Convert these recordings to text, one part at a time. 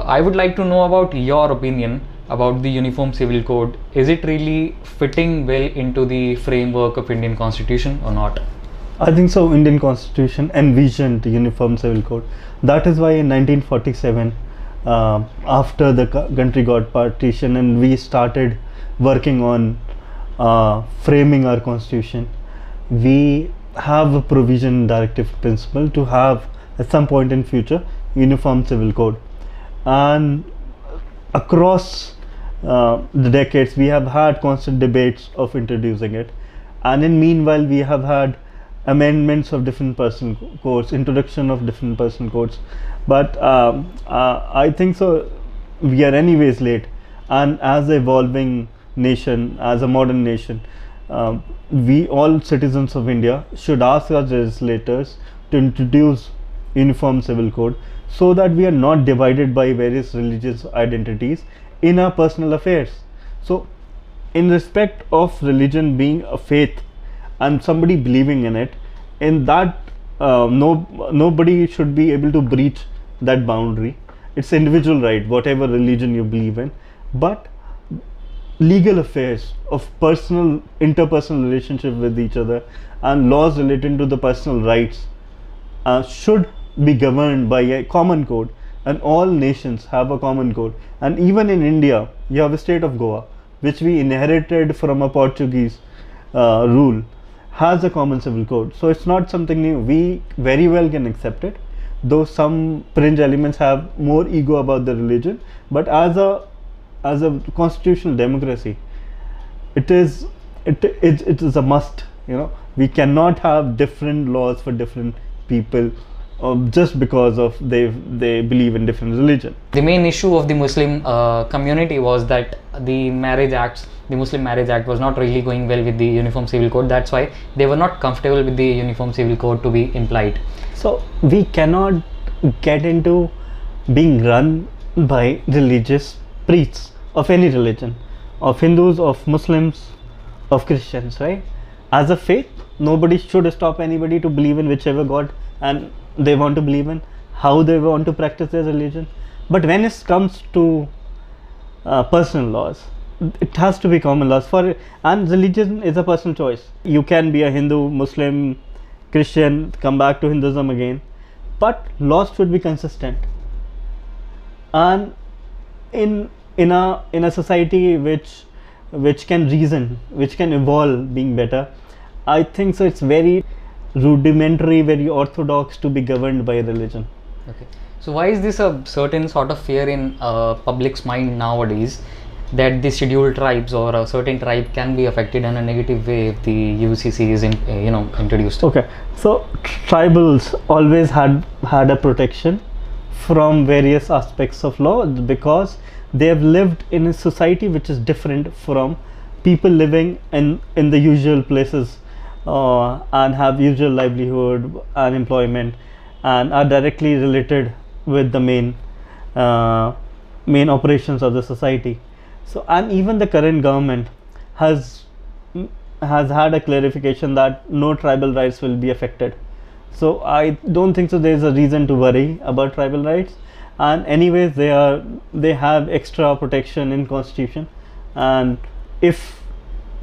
I would like to know about your opinion about the Uniform Civil Code. Is it really fitting well into the framework of Indian Constitution or not? I think so. Indian Constitution envisioned the Uniform Civil Code. That is why in 1947, after the country got partition and we started working on framing our constitution, we have a provision directive principle to have at some point in future Uniform Civil Code. And across the decades, we have had constant debates of introducing it, and in meanwhile we have had amendments of different person codes, introduction of different person codes, but I think so we are anyways late. And as a evolving nation, as a modern nation, we all citizens of India should ask our legislators to introduce Uniform Civil Code, so that we are not divided by various religious identities in our personal affairs. So in respect of religion being a faith and somebody believing in it, in that nobody should be able to breach that boundary. It's individual right, whatever religion you believe in, but legal affairs of personal interpersonal relationship with each other and laws relating to the personal rights should be governed by a common code, and all nations have a common code. And even in India, you have a state of Goa, which we inherited from a Portuguese rule, has a common civil code. So it's not something new. We very well can accept it, though some fringe elements have more ego about the religion. But as a constitutional democracy, it is a must. We cannot have different laws for different people just because of they believe in different religion. The main issue of the Muslim community was that the Muslim Marriage Act was not really going well with the Uniform Civil Code. That's why they were not comfortable with the Uniform Civil Code to be implied. So we cannot get into being run by religious priests of any religion, of Hindus, of Muslims, of Christians, right? As a faith, nobody should stop anybody to believe in whichever God and they want to believe in, how they want to practice their religion. But when it comes to personal laws, it has to be common laws and religion is a personal choice. You can be a Hindu, Muslim, Christian, come back to Hinduism again, but laws should be consistent. And in a society which can reason, which can evolve being better, I think so it's very rudimentary, very orthodox to be governed by religion. Okay. So why is this a certain sort of fear in public's mind nowadays, that the scheduled tribes or a certain tribe can be affected in a negative way if the UCC is introduced? Okay, so tribals always had a protection from various aspects of law because they have lived in a society which is different from people living in the usual places and have usual livelihood and employment and are directly related with the main operations of the society. So, and even the current government has had a clarification that no tribal rights will be affected. So I don't think so there is a reason to worry about tribal rights, and anyways they have extra protection in constitution, and if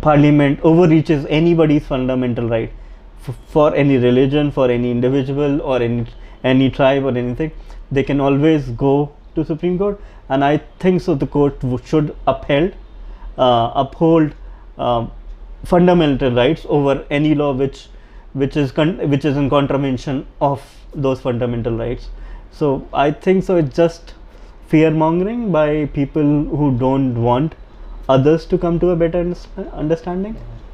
parliament overreaches anybody's fundamental right for any religion, for any individual or any tribe or anything, they can always go to Supreme Court. And I think so the court should uphold fundamental rights over any law which is in contravention of those fundamental rights. So I think so it's just fear mongering by people who don't want others to come to a better understanding.